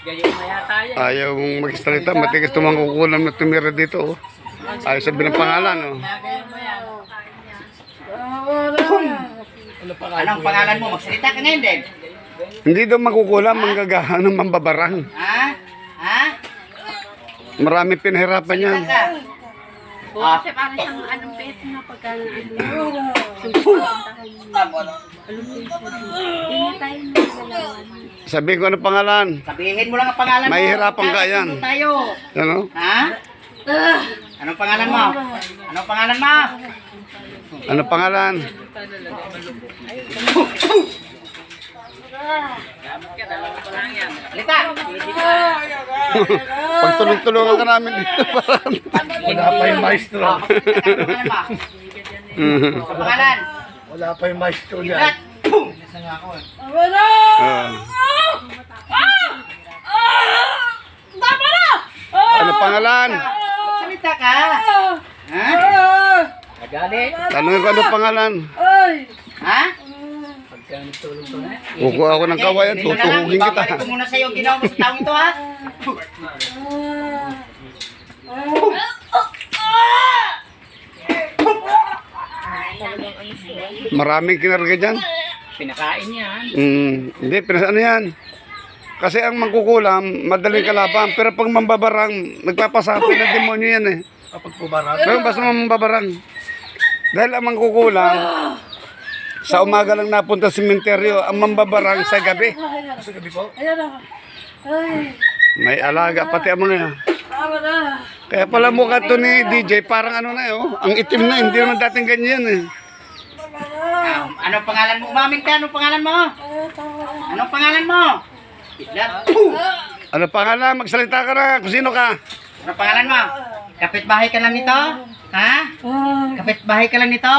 Ayaw mong mag-salita, matigas tumang kukulam na tumira dito. Oh. Ayaw sabihin ng pangalan. Oh. Anong pangalan mo? Magsalita ka ngayon din. Hindi daw makukulam, manggagahan ng mambabarang. Ha? Ha? Marami pinahirapan yan. Kasi parang siyang anong pet na pagka Sabihin ko ano pangalan. Sabihin mo lang ang pangalan mo. Mahihirapan ka yan. Tayo. Ano? Ha? Anong pangalan mo? Anong pangalan mo? Ano pangalan? Lita. Pagtulong-tulungan ka namin dito. Wala pa yung maestro. Anong pangalan? Wala pa yung maestro niya. Lat. Ano pangalan? Magsalita ka. Ha? Tanungin ko ano pangalan. Ha? Kukuha ako ng kawayan, tutuhugin kita. Babalik ko muna sa'yo ang ginawa mo sa taong ito, ha? Maraming kinarga dyan. Pinakain yan. Hindi, ano yan. Kasi ang mangkukulam, madaling kalaban. Pero pag mambabarang, nagpapasapi ng demonyo yan eh. Kapag pumarang. Pero basta mambabarang. Dahil ang mangkukulam, sa umaga lang napunta sa sementeryo, ang mambabarang sa gabi. Sa gabi po. May alaga, pati ang mga. Kaya pala mukha to ni DJ, parang ano na oh. Ang itim na, hindi naman dating ganyan eh. Anong pangalan mo? Umaming ka, anong pangalan mo? Anong pangalan mo? Islat. Ano pangalan? Magsalita ka na. Kung sino ka? Anong pangalan mo? Kapitbahay ka lang nito? Ha? Kapitbahay ka lang nito?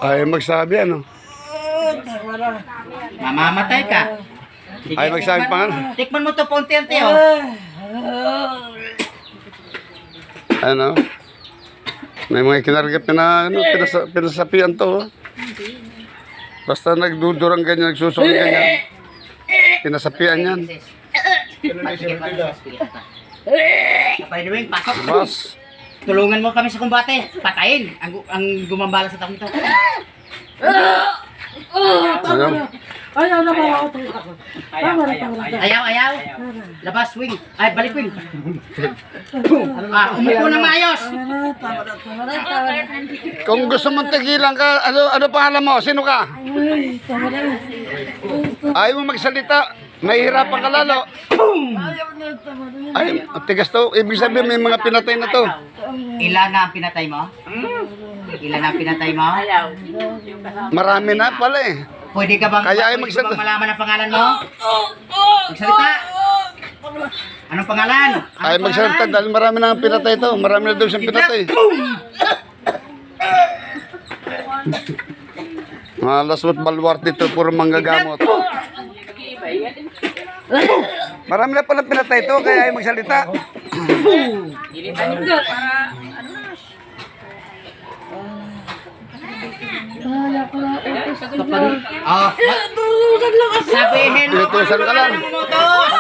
Ay magsabi ano? Mamamatay ka. Sige, Ay magsabi pangalan. Tikman mo to paunti-unti, oh. Ano? May mga kinargap na ano, pinasapian to. Oh. Basta nagdudurang ganyan, nagsusong ganyan. Pinasapian yan. By the way, pasok. Boss. Tulungan mo kami sa kumbate. Patayin ang gumambala sa taong ito. Ano? Ayaw na mga auto. Ayaw. Labas, wing. Ay, balik, wing. Umupo na maayos. Kung gusto mong tigilan ka, ano pangalan mo? Sino ka? Ayaw mo magsalita. Nahihirapan ka lalo. Ay, tigas to. Ibig sabihin may mga pinatay na to. Ilan na ang pinatay mo? Ilan na ang pinatay mo? Marami na pala eh. Pwede ka bang, Kaya ay pwede ka magsalita. bang malaman ang pangalan mo? Magsalita. Anong pangalan? Ay magsalita dahil marami na ang pinatay to. Marami na daw siyang pinatay. Mga laswat balwart dito, puro manggagamot. Marami na pala pinatay to, kaya ay magsalita. Sabihin mo kung Inutusan ka lang. ano umutos.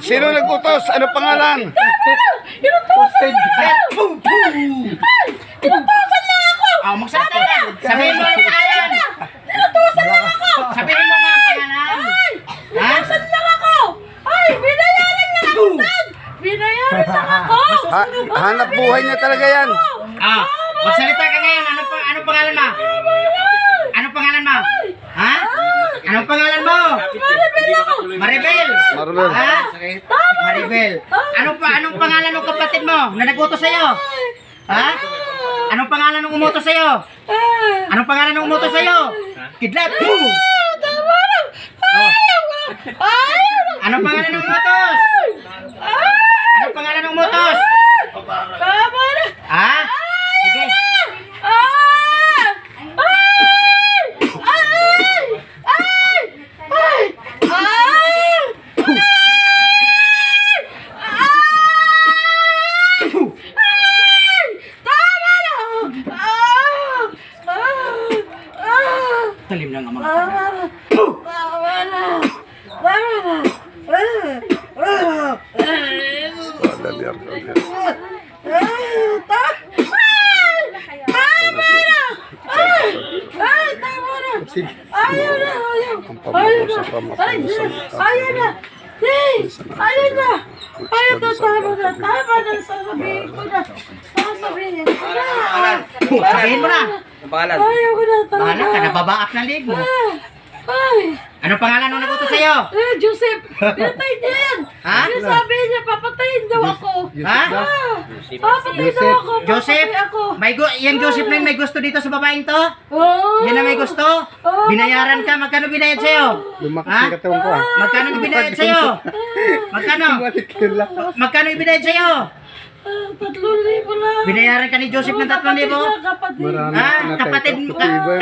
Sino nag-utos? Ano pangalan? Magsalita ka. Sabihin mo ang pangalan. Sabihin mo nga ang pangalan. Ha? Binayaran lang ako! Hanap buhay niya talaga yan. Magsalita ka ngayon. Anong pangalan mo? Anong pangalan mo? Ha? Anong pangalan mo? Maribel. Maribel. Ha? Maribel. Anong pangalan ng kapatid mo na nag-utos sa'yo? Ha? Anong pangalan ng umutos sa'yo? Anong pangalan ng umutos sa'yo? Kidlat. Anong pangalan ng umutos? Anong pangalan ng umutos? Ha? Sige. Talim lang ang mga Ang pamukha sa pamukha sa mukha. Sabihin mo na. Bahala ka, nababaak ng leg mo. Anong pangalan nung nagutos sa'yo? Joseph, pinatay niya yan. Ha? Yung sabi niya, papatayin daw ako. Ha? Papatayin daw ako. Joseph? papatay ako. Yung Joseph na yun, may gusto dito sa babaeng to? Oo. Yan na may gusto? Oo. Binayaran ka, magkano binayad sa'yo? Ha? Magkano binayad sa'yo? Magkano? Magkano ibinayad sa'yo? 3,000 lang. Binayaran ka ni Joseph ng 3,000? Kapatid. Ha?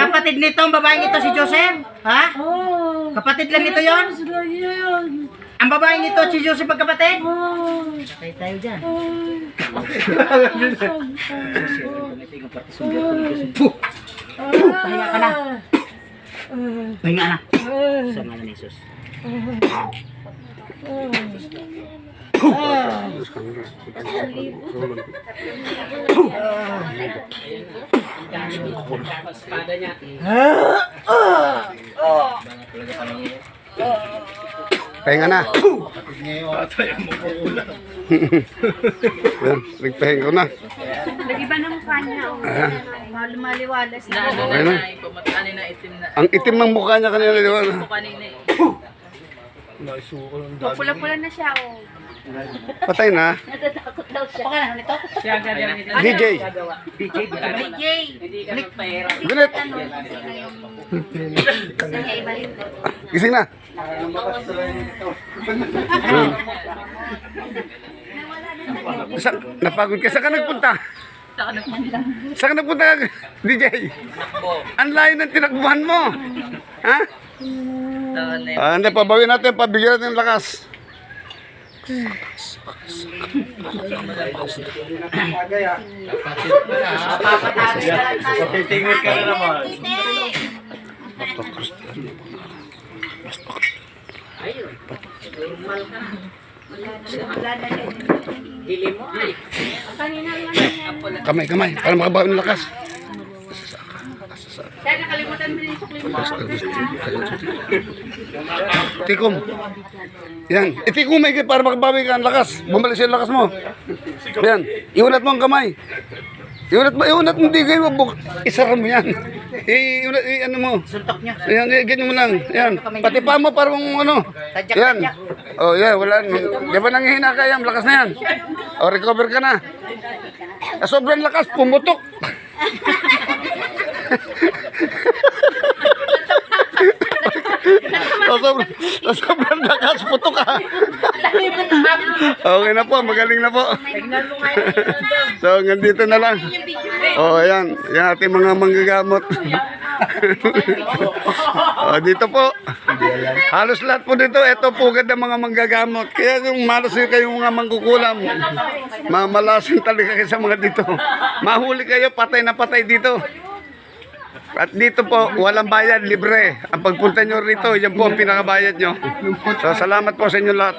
Kapatid nito ang babaeng ito si Joseph? Ha? Oo. Kapatid lang nito yon? Sila yun. Ang babaeng ito si Joseph magkapatid? Oo. Patay tayo dyan. Pahinga ka na. Pahinga na. Sa ngalan ni Jesus. Pahinga na. Yan, nagpahinga ko na. Nag-iba ng mukha niya. Maliwalas na. Okay na. Ang itim ng mukha niya kanina, di ba? Pula-pula na siya. Oh. Patay na. Natatakot daw siya. Pangalan nito? DJ. DJ. DJ. Gunit. Sige, ibalin ko. Gising na. Napagod ka. Saan ka nagpunta? Saan ka nagpunta, DJ? Ang layo ng tinakbuhan mo. Ha? Hindi, pabawin natin. Pabigyan natin ng lakas. Titingin ka na naman. Kamay, kamay. Para makabawi ng lakas. Kaya nakalimutan mo yung sukli mo. Tikom. Yan. Itikom may para makabawi ka ang lakas. Bumalik siya ang lakas mo. Yan. Iunat mo ang kamay. Iunat mo. Di kayo mabuk. Isara mo yan. Ano mo. Suntok niya. Ayan, ganyan mo lang. Yan. Pati pa mo parang ano. Yan. Oh, yan. Wala. Di ba nanghihina ka yan? Lakas na yan. O, recover ka na. Sobrang lakas. Pumutok. Sobrang lakas. Putok ka. Okay na po. Magaling na po. So, hanggang dito na lang. Oh, ayan. Yan ating mga manggagamot. Oh, dito po. Halos lahat po dito. Ito po ganda mga manggagamot. Kaya yung malas kayong mga mangkukulam, mamalasin talaga kayo sa mga dito. Mahuli kayo, patay na patay dito. At dito po, walang bayad, libre. Ang pagpunta nyo rito, yan po ang pinakabayad nyo. So, salamat po sa inyo lahat.